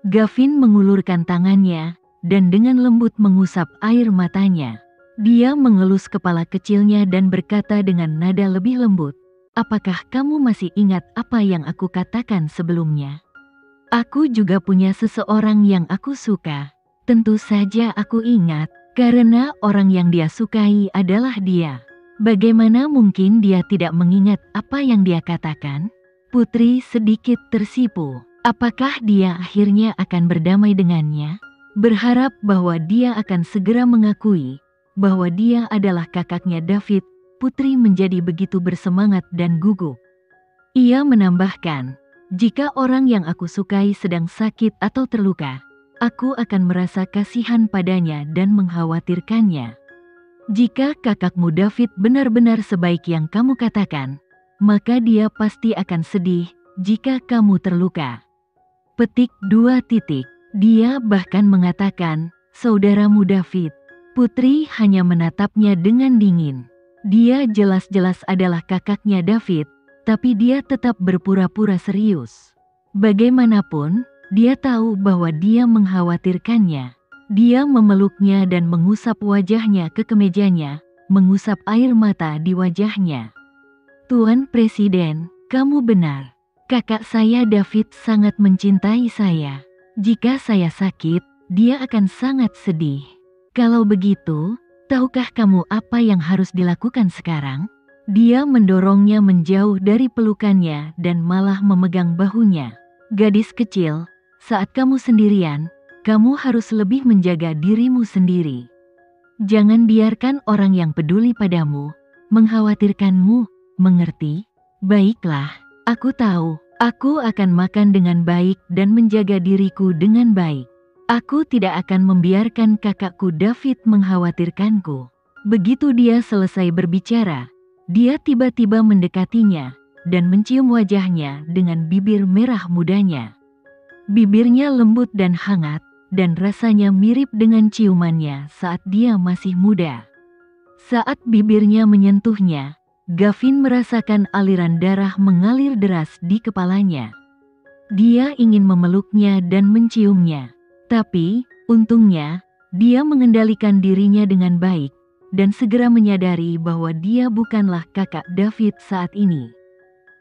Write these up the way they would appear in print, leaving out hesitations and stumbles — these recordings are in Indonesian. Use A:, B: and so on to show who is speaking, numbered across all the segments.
A: Gavin mengulurkan tangannya, dan dengan lembut mengusap air matanya. Dia mengelus kepala kecilnya dan berkata dengan nada lebih lembut, "Apakah kamu masih ingat apa yang aku katakan sebelumnya? Aku juga punya seseorang yang aku suka. Tentu saja aku ingat, karena orang yang dia sukai adalah dia. Bagaimana mungkin dia tidak mengingat apa yang dia katakan?" Putri sedikit tersipu. Apakah dia akhirnya akan berdamai dengannya? Berharap bahwa dia akan segera mengakui bahwa dia adalah kakaknya David, Putri menjadi begitu bersemangat dan gugup. Ia menambahkan, "Jika orang yang aku sukai sedang sakit atau terluka, aku akan merasa kasihan padanya dan mengkhawatirkannya. Jika kakakmu David benar-benar sebaik yang kamu katakan, maka dia pasti akan sedih jika kamu terluka." Petik 2. Dia bahkan mengatakan, "Saudaramu David." Putri hanya menatapnya dengan dingin. Dia jelas-jelas adalah kakaknya David, tapi dia tetap berpura-pura serius. Bagaimanapun, dia tahu bahwa dia mengkhawatirkannya. Dia memeluknya dan mengusap wajahnya ke kemejanya, mengusap air mata di wajahnya. "Tuan Presiden, kamu benar. Kakak saya David sangat mencintai saya. Jika saya sakit, dia akan sangat sedih. Kalau begitu, tahukah kamu apa yang harus dilakukan sekarang?" Dia mendorongnya menjauh dari pelukannya dan malah memegang bahunya. "Gadis kecil, saat kamu sendirian, kamu harus lebih menjaga dirimu sendiri. Jangan biarkan orang yang peduli padamu mengkhawatirkanmu, mengerti?" "Baiklah. Aku tahu, aku akan makan dengan baik dan menjaga diriku dengan baik. Aku tidak akan membiarkan kakakku David mengkhawatirkanku." Begitu dia selesai berbicara, dia tiba-tiba mendekatinya dan mencium wajahnya dengan bibir merah mudanya. Bibirnya lembut dan hangat, dan rasanya mirip dengan ciumannya saat dia masih muda. Saat bibirnya menyentuhnya, Gavin merasakan aliran darah mengalir deras di kepalanya. Dia ingin memeluknya dan menciumnya. Tapi, untungnya, dia mengendalikan dirinya dengan baik, dan segera menyadari bahwa dia bukanlah kakak David saat ini.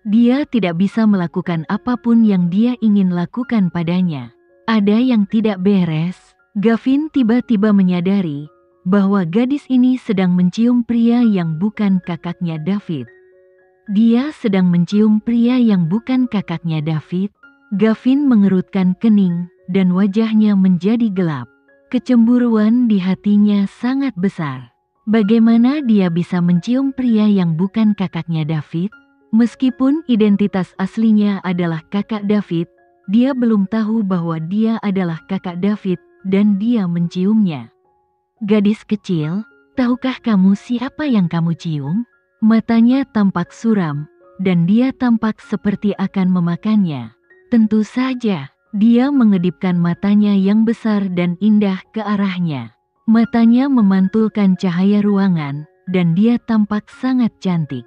A: Dia tidak bisa melakukan apapun yang dia ingin lakukan padanya. Ada yang tidak beres. Gavin tiba-tiba menyadari bahwa gadis ini sedang mencium pria yang bukan kakaknya David. Dia sedang mencium pria yang bukan kakaknya David. Gavin mengerutkan kening dan wajahnya menjadi gelap. Kecemburuan di hatinya sangat besar. Bagaimana dia bisa mencium pria yang bukan kakaknya David? Meskipun identitas aslinya adalah kakak David, dia belum tahu bahwa dia adalah kakak David dan dia menciumnya. "Gadis kecil, tahukah kamu siapa yang kamu cium?" Matanya tampak suram, dan dia tampak seperti akan memakannya. Tentu saja, dia mengedipkan matanya yang besar dan indah ke arahnya. Matanya memantulkan cahaya ruangan, dan dia tampak sangat cantik.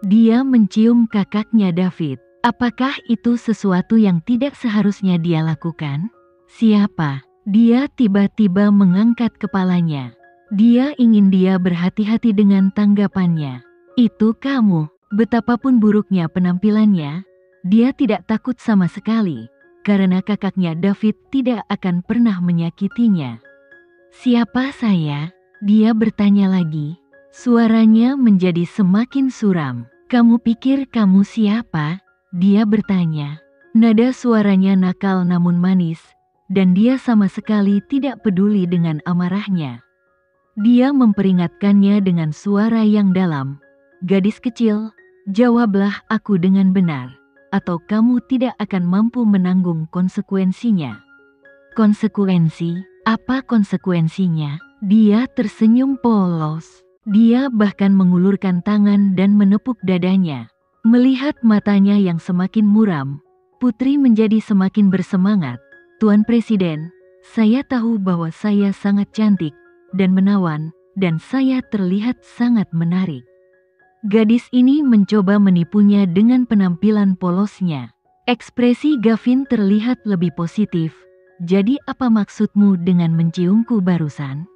A: Dia mencium kakaknya David. Apakah itu sesuatu yang tidak seharusnya dia lakukan? Siapa? Dia tiba-tiba mengangkat kepalanya. Dia ingin dia berhati-hati dengan tanggapannya. "Itu kamu." Betapapun buruknya penampilannya, dia tidak takut sama sekali, karena kakaknya David tidak akan pernah menyakitinya. "Siapa saya?" dia bertanya lagi. Suaranya menjadi semakin suram. "Kamu pikir kamu siapa?" dia bertanya. Nada suaranya nakal namun manis, dan dia sama sekali tidak peduli dengan amarahnya. Dia memperingatkannya dengan suara yang dalam. "Gadis kecil, jawablah aku dengan benar, atau kamu tidak akan mampu menanggung konsekuensinya." "Konsekuensi? Apa konsekuensinya?" Dia tersenyum polos. Dia bahkan mengulurkan tangan dan menepuk dadanya. Melihat matanya yang semakin muram, Putri menjadi semakin bersemangat. "Tuan Presiden, saya tahu bahwa saya sangat cantik dan menawan, dan saya terlihat sangat menarik." Gadis ini mencoba menipunya dengan penampilan polosnya. Ekspresi Gavin terlihat lebih positif, jadi apa maksudmu dengan menciumku barusan?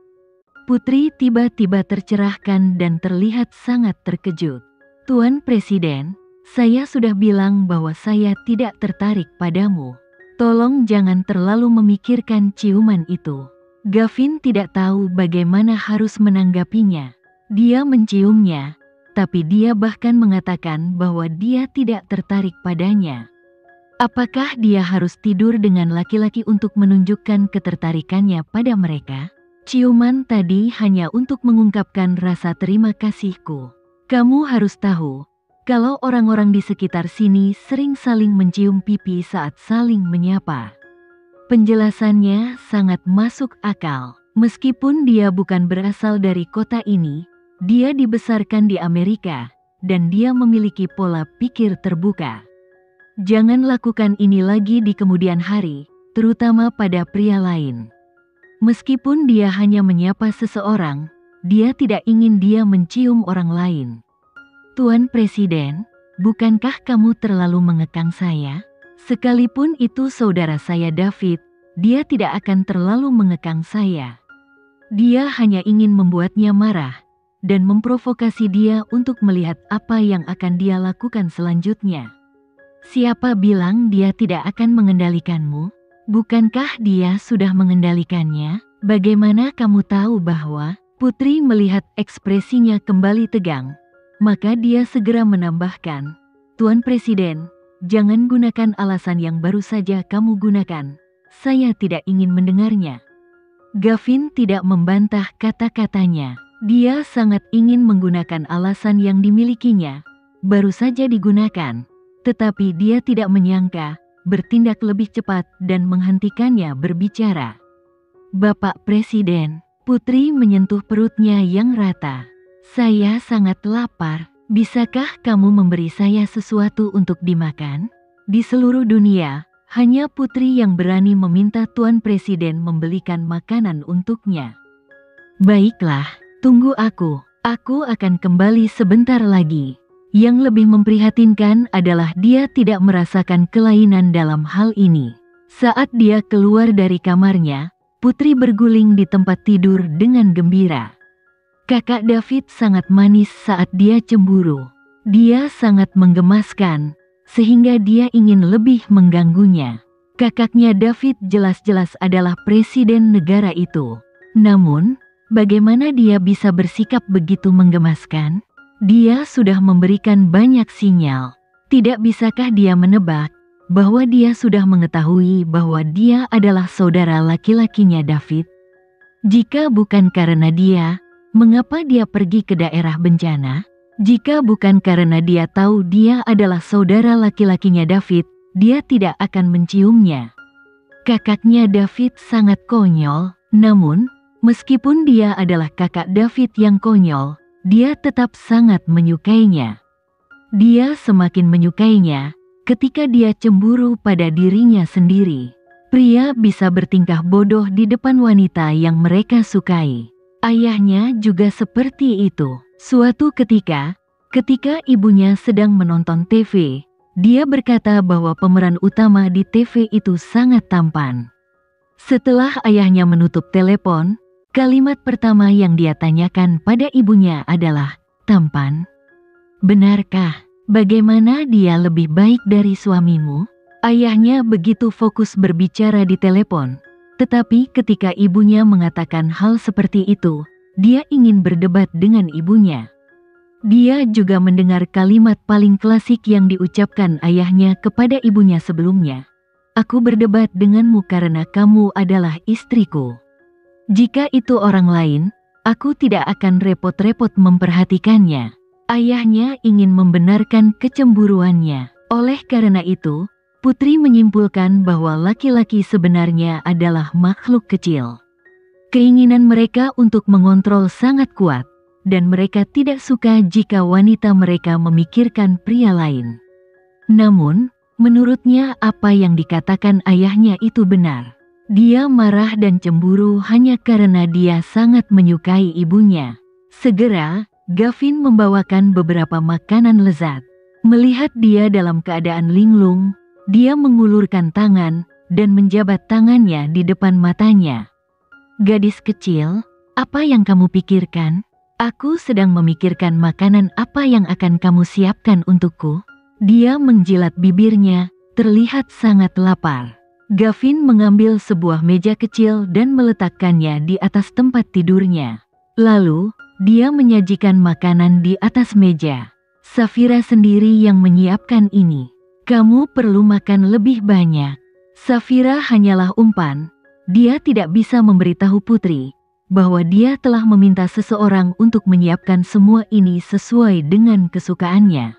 A: Putri tiba-tiba tercerahkan dan terlihat sangat terkejut. Tuan Presiden, saya sudah bilang bahwa saya tidak tertarik padamu. Tolong jangan terlalu memikirkan ciuman itu. Gavin tidak tahu bagaimana harus menanggapinya. Dia menciumnya, tapi dia bahkan mengatakan bahwa dia tidak tertarik padanya. Apakah dia harus tidur dengan laki-laki untuk menunjukkan ketertarikannya pada mereka? Ciuman tadi hanya untuk mengungkapkan rasa terima kasihku. Kamu harus tahu, kalau orang-orang di sekitar sini sering saling mencium pipi saat saling menyapa. Penjelasannya sangat masuk akal. Meskipun dia bukan berasal dari kota ini, dia dibesarkan di Amerika, dan dia memiliki pola pikir terbuka. Jangan lakukan ini lagi di kemudian hari, terutama pada pria lain. Meskipun dia hanya menyapa seseorang, dia tidak ingin dia mencium orang lain. Tuan Presiden, bukankah kamu terlalu mengekang saya? Sekalipun itu saudara saya David, dia tidak akan terlalu mengekang saya. Dia hanya ingin membuatnya marah, dan memprovokasi dia untuk melihat apa yang akan dia lakukan selanjutnya. Siapa bilang dia tidak akan mengendalikanmu? Bukankah dia sudah mengendalikannya? Bagaimana kamu tahu bahwa? Putri melihat ekspresinya kembali tegang, maka dia segera menambahkan, Tuan Presiden, jangan gunakan alasan yang baru saja kamu gunakan. Saya tidak ingin mendengarnya. Gavin tidak membantah kata-katanya. Dia sangat ingin menggunakan alasan yang dimilikinya, baru saja digunakan, tetapi dia tidak menyangka bertindak lebih cepat dan menghentikannya berbicara. Bapak Presiden, Putri menyentuh perutnya yang rata. Saya sangat lapar. Bisakah kamu memberi saya sesuatu untuk dimakan? Di seluruh dunia, hanya Putri yang berani meminta Tuan Presiden membelikan makanan untuknya. Baiklah, tunggu aku. Aku akan kembali sebentar lagi. Yang lebih memprihatinkan adalah dia tidak merasakan kelainan dalam hal ini. Saat dia keluar dari kamarnya, Putri berguling di tempat tidur dengan gembira. Kakak David sangat manis saat dia cemburu. Dia sangat menggemaskan, sehingga dia ingin lebih mengganggunya. Kakaknya David jelas-jelas adalah presiden negara itu. Namun, bagaimana dia bisa bersikap begitu menggemaskan? Dia sudah memberikan banyak sinyal. Tidak bisakah dia menebak bahwa dia sudah mengetahui bahwa dia adalah saudara laki-lakinya David? Jika bukan karena dia, mengapa dia pergi ke daerah bencana? Jika bukan karena dia tahu dia adalah saudara laki-lakinya David, dia tidak akan menciumnya. Kakaknya David sangat konyol, namun, meskipun dia adalah kakak David yang konyol, dia tetap sangat menyukainya. Dia semakin menyukainya ketika dia cemburu pada dirinya sendiri. Pria bisa bertingkah bodoh di depan wanita yang mereka sukai. Ayahnya juga seperti itu. Suatu ketika ibunya sedang menonton TV, dia berkata bahwa pemeran utama di TV itu sangat tampan. Setelah ayahnya menutup telepon, kalimat pertama yang dia tanyakan pada ibunya adalah, "Tampan? Benarkah? Bagaimana dia lebih baik dari suamimu?" Ayahnya begitu fokus berbicara di telepon, tetapi ketika ibunya mengatakan hal seperti itu, dia ingin berdebat dengan ibunya. Dia juga mendengar kalimat paling klasik yang diucapkan ayahnya kepada ibunya sebelumnya. "Aku berdebat denganmu karena kamu adalah istriku. Jika itu orang lain, aku tidak akan repot-repot memperhatikannya." Ayahnya ingin membenarkan kecemburuannya. Oleh karena itu, Putri menyimpulkan bahwa laki-laki sebenarnya adalah makhluk kecil. Keinginan mereka untuk mengontrol sangat kuat, dan mereka tidak suka jika wanita mereka memikirkan pria lain. Namun, menurutnya apa yang dikatakan ayahnya itu benar. Dia marah dan cemburu hanya karena dia sangat menyukai ibunya. Segera, Gavin membawakan beberapa makanan lezat. Melihat dia dalam keadaan linglung, dia mengulurkan tangan, dan menjabat tangannya di depan matanya. Gadis kecil, apa yang kamu pikirkan? Aku sedang memikirkan makanan apa yang akan kamu siapkan untukku. Dia menjilat bibirnya, terlihat sangat lapar. Gavin mengambil sebuah meja kecil dan meletakkannya di atas tempat tidurnya. Lalu, dia menyajikan makanan di atas meja. Safira sendiri yang menyiapkan ini. Kamu perlu makan lebih banyak. Safira hanyalah umpan. Dia tidak bisa memberitahu putri bahwa dia telah meminta seseorang untuk menyiapkan semua ini sesuai dengan kesukaannya.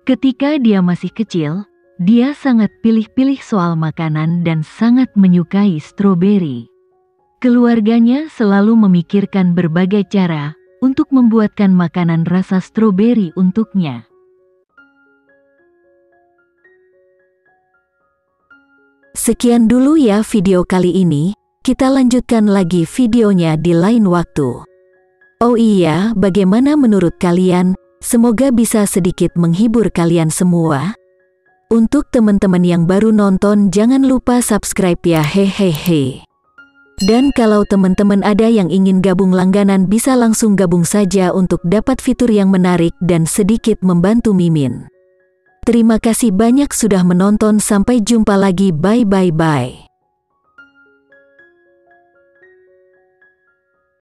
A: Ketika dia masih kecil, dia sangat pilih-pilih soal makanan dan sangat menyukai stroberi. Keluarganya selalu memikirkan berbagai cara untuk membuatkan makanan rasa stroberi untuknya.
B: Sekian dulu ya video kali ini, kita lanjutkan lagi videonya di lain waktu. Oh iya, bagaimana menurut kalian? Semoga bisa sedikit menghibur kalian semua. Untuk teman-teman yang baru nonton, jangan lupa subscribe ya, hehehe. Dan kalau teman-teman ada yang ingin gabung langganan, bisa langsung gabung saja untuk dapat fitur yang menarik dan sedikit membantu Mimin. Terima kasih banyak sudah menonton, sampai jumpa lagi, bye.